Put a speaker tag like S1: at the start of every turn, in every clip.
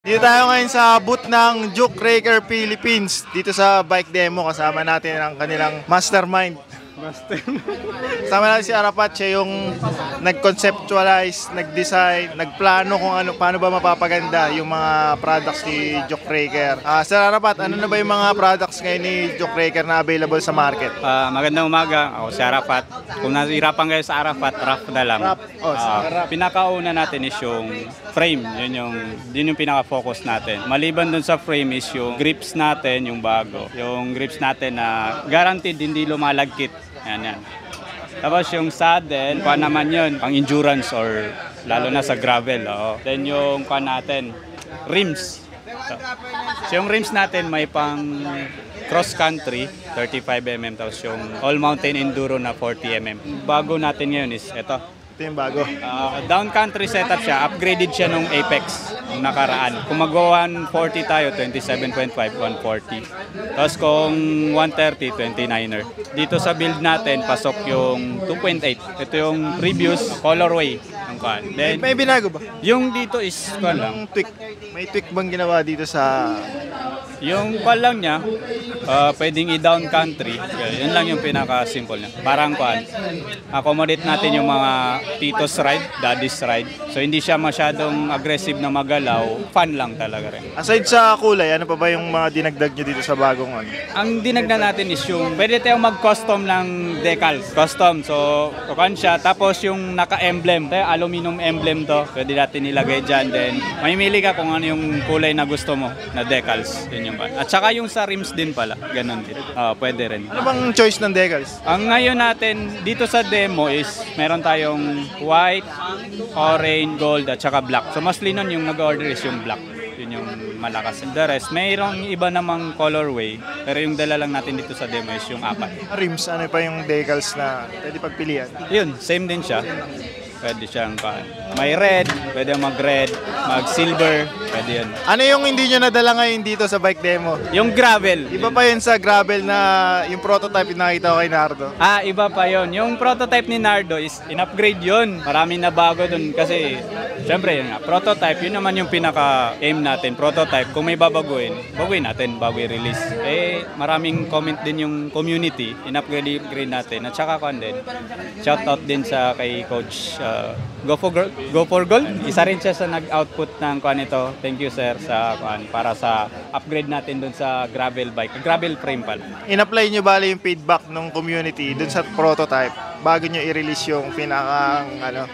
S1: Dito tayo ngayon sa booth ng Juke Raker Philippines. Dito sa bike demo, kasama natin ang kanilang mastermind. Kasama natin si Arafat, siya yung nag-conceptualize, nag-design, nagplano kung paano ba mapapaganda yung mga products ni Juke Raker. Sir Arafat, ano na ba yung mga products ngayon ni Juke Raker na available sa market?
S2: Magandang umaga, ako si Arafat. Kung nahihirapan kayo sa Arafat, Raf na lang. Pinakauna natin is yung frame, yun yung pinaka-focus natin. Maliban dun sa frame is yung grips natin, yung bago. Yung grips natin na guaranteed hindi lumalagkit. Yan. Tapos yung saddle, naman yun, pang endurance or lalo na sa gravel. Then yung natin, rims. So yung rims natin may pang cross country, 35mm, tapos yung all mountain enduro na 40mm. Bago natin ngayon is ito.
S1: Ito yung bago.
S2: Down country setup siya, upgraded siya nung Apex nung nakaraan. Kung mag 140 tayo, 27.5, 140. Tapos kung 130, 29er. Dito sa build natin, pasok yung 2.8. Ito yung previous colorway ng kan. Then,
S1: May binago ba?
S2: yung dito is lang.
S1: Tweak. May tweak bang ginawa dito sa...
S2: Yung lang niya, pwedeng i-down country. Yun lang yung pinaka-simple niya. Parang accommodate natin yung mga tito's ride, daddy's ride. So hindi siya masyadong aggressive na magalaw. Fun lang talaga rin.
S1: Aside sa kulay, ano pa ba yung mga dinagdag nyo dito sa bagong ano?
S2: Ang dinagnan natin is yung pwede tayong mag-custom ng decals. Custom. So, kukan siya. Tapos yung naka-emblem. Aluminum emblem to. Pwede natin ilagay dyan. Then, mamimili ka kung ano yung kulay na gusto mo na decals. Yun yung pan. At saka yung sa rims din pala. Ganon din. Pwede rin.
S1: Ano bang choice ng decals?
S2: Ang ngayon natin dito sa demo is meron tayong white, orange, gold at saka black. So mostly nun yung nag-order is yung black. Yun yung malakas. The rest, mayroong iba namang colorway. Pero yung dala lang natin dito sa demo is yung 4.
S1: Rims, ano pa yung decals na pwede pagpilian?
S2: Yun, same din siya. Pwede siyang may red, pwede mag-red, mag-silver, pwede yun.
S1: Ano yung hindi nyo nadala ngayon dito sa bike demo?
S2: Yung gravel.
S1: Iba pa yun sa gravel na yung prototype yung nakita ko kay Nardo.
S2: Iba pa yun. Yung prototype ni Nardo is in-upgrade yun. Marami na bago dun kasi syempre yun nga, prototype, yun naman yung pinaka-aim natin. Prototype, kung may babaguhin natin bago i-release. Maraming comment din yung community, in-upgrade natin. At saka din, shoutout din sa kay Coach Go for Gold. Isa rin siya sa nag-output ng nito. Thank you sir sa para sa upgrade natin dun sa gravel bike. Gravel frame pala.
S1: In-apply nyo bali yung feedback ng community dun sa prototype bago nyo i-release yung pinakang ano?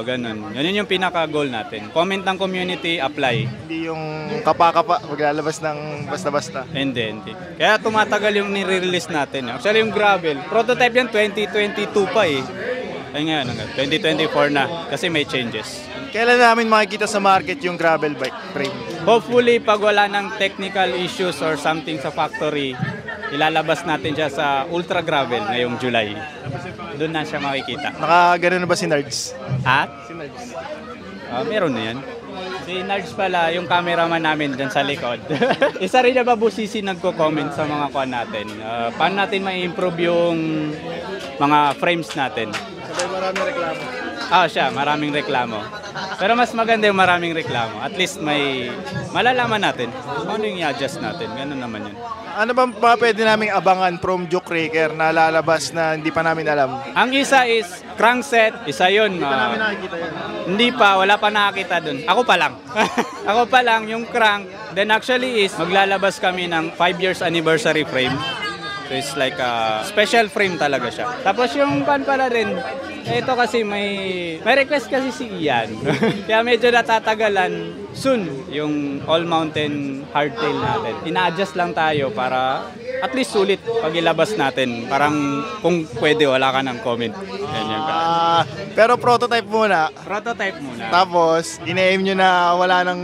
S2: Ganun. Yun yung pinaka-goal natin. Comment ng community, apply.
S1: Hindi yung kapa-kapa, maglalabas ng basta-basta.
S2: Hindi. Kaya tumatagal yung nire-release natin. Actually yung gravel, prototype yan 2022 pa eh. Ay ngayon, 2024 na kasi may changes.
S1: Kailan namin makikita sa market yung gravel bike frame?
S2: Hopefully, pag wala ng technical issues or something sa factory, ilalabas natin siya sa Ultra Gravel ngayong July. Doon na siya makikita.
S1: Nakagano na ba si Nards?
S2: Si Nards? Meron na yan. Si Nards pala, yung cameraman namin dyan sa likod. Isa rin na babusisi nagko-comment sa mga kuwan natin. Paano natin ma-improve yung mga frames natin?
S1: Maraming reklamo.
S2: Maraming reklamo. Pero mas maganda yung maraming reklamo. At least may malalaman natin kung ano yung i-adjust natin. Ganun naman yun.
S1: Ano ba pwede naming abangan from Juke Raker na lalabas na hindi pa namin alam?
S2: Ang isa is crankset. Isa yun.
S1: Hindi pa namin nakikita yun.
S2: Hindi pa. Wala pa nakakita dun. Ako pa lang. Ako pa lang yung crank. Then actually is maglalabas kami ng 5 years anniversary frame. So it's like a special frame talaga siya. Tapos yung pala rin, ito kasi may request kasi si Ian. Kaya medyo natatagalan soon yung all mountain hardtail natin. Ina-adjust lang tayo para at least sulit pag ilabas natin. Parang kung pwede wala ka ng comment. Ganyan ka.
S1: Pero prototype muna.
S2: Prototype muna.
S1: Tapos ina-aim nyo na wala nang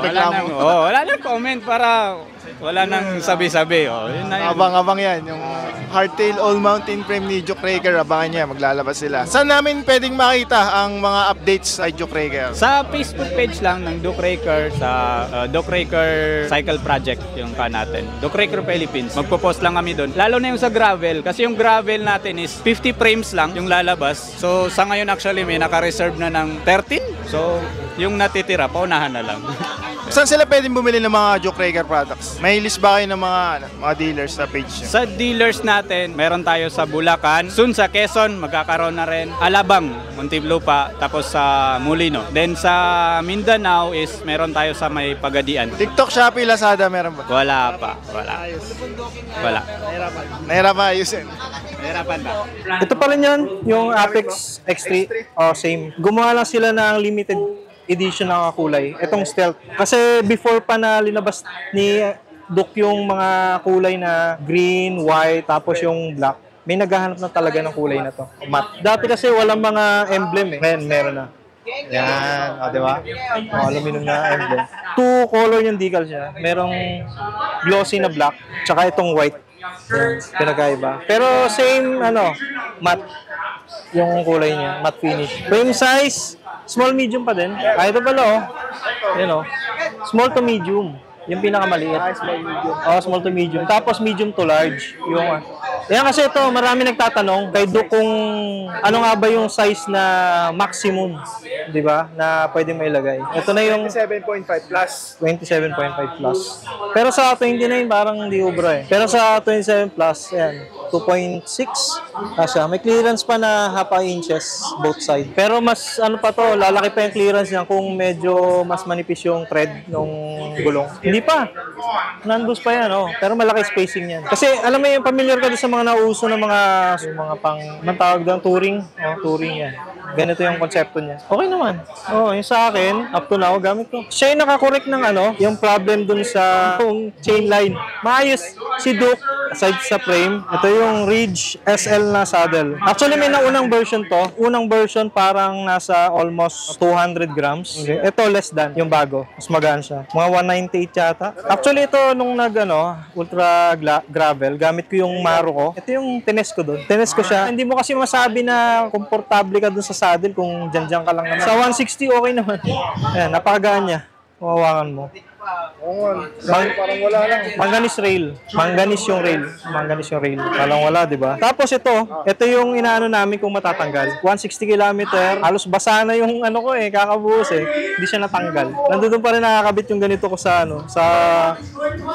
S1: reklamo.
S2: Wala nang comment para wala nang sabi-sabi. Yun na yun.
S1: Abang-abang yan. Yung hardtail all mountain frame ni Juke Raker, abangan niya, maglalabas sila. Saan namin pwedeng makita ang mga updates ay Juke Raker?
S2: Sa Facebook page lang ng Juke Raker, sa Juke Raker Cycle Project, yung natin. Juke Raker Philippines. Magpo-post lang kami doon. Lalo na yung sa gravel. Kasi yung gravel natin is 50 frames lang yung lalabas. So sa ngayon actually may naka-reserve na ng 13. So yung natitira, paunahan na lang.
S1: Saan sila pwedeng bumili ng mga Juke Raker products? May list ba kayo ng mga dealers sa page nyo?
S2: Sa dealers natin, meron tayo sa Bulacan, soon sa Quezon, magkakaroon na rin, Alabang, Muntinlupa, tapos sa Molino. Then sa Mindanao is meron tayo sa may Pagadian.
S1: TikTok, Shopee, Lazada, meron ba?
S2: Wala pa, wala. Wala.
S1: Nahirapan ayusin.
S2: Nahirapan ba?
S3: Ito pa rin yun, yung Apex X3. Oh, same. Gumawa lang sila ng limited edition ng kulay. Itong stealth. Kasi before pa na linabas ni Duke yung mga kulay na green, white, tapos yung black, may naghahanap na talaga ng kulay na to. Matte. Dati kasi walang mga emblem eh. Ngayon, meron na. Yan. O, di ba? O, aluminum na emblem. Two color yung decal siya. Merong glossy na black, tsaka itong white. Yan, pinagkaiba. Pero same, matte. Yung kulay niya, matte finish. Frame size, small medium pa din. Ito pala small to medium. Yung pinakamaliit. Small medium. Small to medium. Tapos medium to large. Yan kasi ito, marami nagtatanong kay Duke kung ano nga ba yung size na maximum, di ba, na pwede mailagay. Ito na yung
S1: 27.5 plus.
S3: 27.5 plus. Pero sa 29 parang hindi ubra eh. Pero sa 27 plus, yan, 2.6. Kasi may clearance pa na half inches both side. Pero mas lalaki pa yung clearance niya kung medyo mas manipis yung thread ng gulong. Hindi pa. Nandus pa yan, pero malaki spacing yan. Kasi alam mo yung familiar ka sa mga nauso ng mga tawag doon, touring. Touring yan. Ganito yung konsepto niya. Okay naman. Yung sa akin, up to now, gamit ko. Siya yung nakakorek ng yung problem dun sa chain line. Maayos si Duke, aside sa frame, ito yung Ridge SL na saddle. Actually, may naunang version to. Unang version parang nasa almost 200 grams. Okay. Ito less than yung bago. Mas magaan siya. Mga 198 yata. Actually, ito nung ultra gravel, gamit ko yung Maro ko. Ito yung tines ko dun. Tines ko siya. Hindi mo kasi masabi na komportable ka dun sa saddle kung dyan ka lang naman. Sa 160, okay naman. Ayan, napakagaan niya. Mawawakan mo.
S1: Parang wala lang.
S3: Manganese rail. Manganese yung rail. Parang wala, di ba? Tapos ito yung inaano namin kung matatanggal. 160 kilometer, halos basa na yung kakabuhos Hindi siya natanggal. Nandun pa rin nakakabit yung ganito ko sa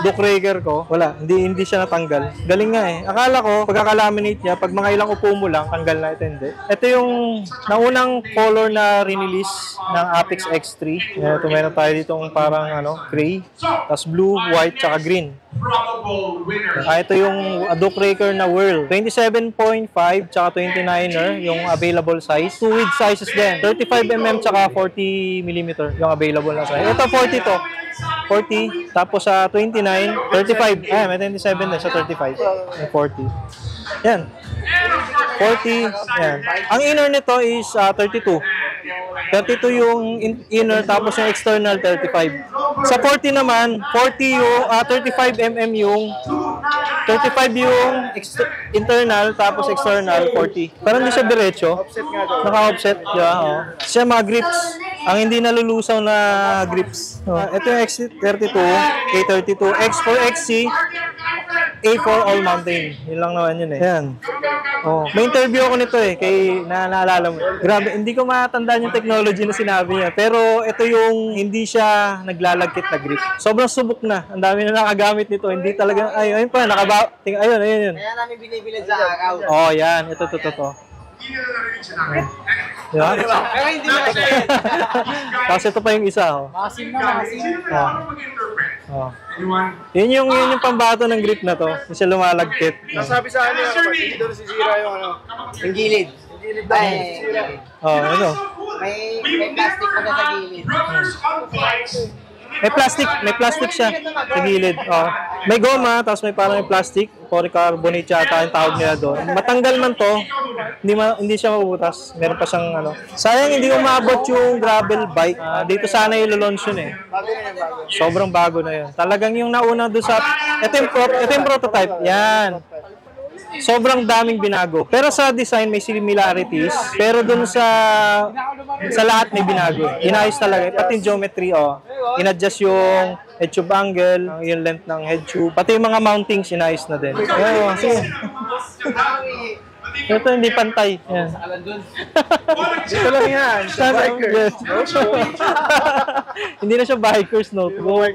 S3: Duke Raker ko. Wala, hindi siya natanggal. Galing nga Akala ko, pagkakalaminate niya, pag mga ilang upo mo lang, tanggal na ito, hindi. Ito yung naunang color na release ng Apex X3. Ito meron tayo ditong parang gray, tapos blue, white, tsaka green. Ito yung Duke Raker na Whirl. 27.5 tsaka 29er yung available size. Two width sizes din. 35mm tsaka 40mm yung available na size. Ito 40 to. 40. Tapos sa 29, 35. May 27 din sa 35. May 40. Yan. 40. Yan. Ang inner nito is 32. 32 yung inner, tapos yung external 35. Sa 40 naman, 40 yung 35mm yung 35 yung internal, tapos external 40. Parang hindi siya diretso. Naka-offset. Yeah, Siya mga grips. Ang hindi nalulusaw na grips. Ito yung X32, A32, X4XC, A4 All Mountain. Yun lang naman yun Yan. May interview ako nito kay naalala mo. Grabe, hindi ko matandaan yung technology na sinabi niya. Pero ito yung hindi siya naglalagkit na grip. Sobrang subok na. Ang dami na nakagamit nito. Hindi talaga, ayun pa, ayun.
S4: Kaya namin binibilad sa araw.
S3: Yan. Ito. Diba?
S4: Pero hindi na siya.
S3: Tapos ito pa yung isa.
S4: Masim na.
S3: Yun yung pambato ng grip na to. Hindi siya lumalagkit.
S1: Nasabi sa akin hindi daw nasisira yung
S4: Yung gilid. Ay, may plastic pa na sa gilid.
S3: May plastic siya sa gilid. May goma, tapos may parang may plastic, polycarbonate yata yung tawag nila doon. Matanggal man to, hindi siya mabubutas. Meron pa siyang Sayang hindi umabot yung gravel bike. Dito sana i-launch yun Sobrang bago na yun. Talagang yung nauna doon sa ito yung prototype. Yan. Sobrang daming binago. Pero sa design may similarities, pero dun sa lahat may binago. Inayos talaga. Pati yung geometry, in-adjust yung head tube angle, yung length ng head tube. Pati yung mga mountings, inayos na din. Sige. Ito hindi pantay. Yan.
S1: Dito lang yan. Sa bikers.
S3: Yes. Hindi na siya biker's notebook.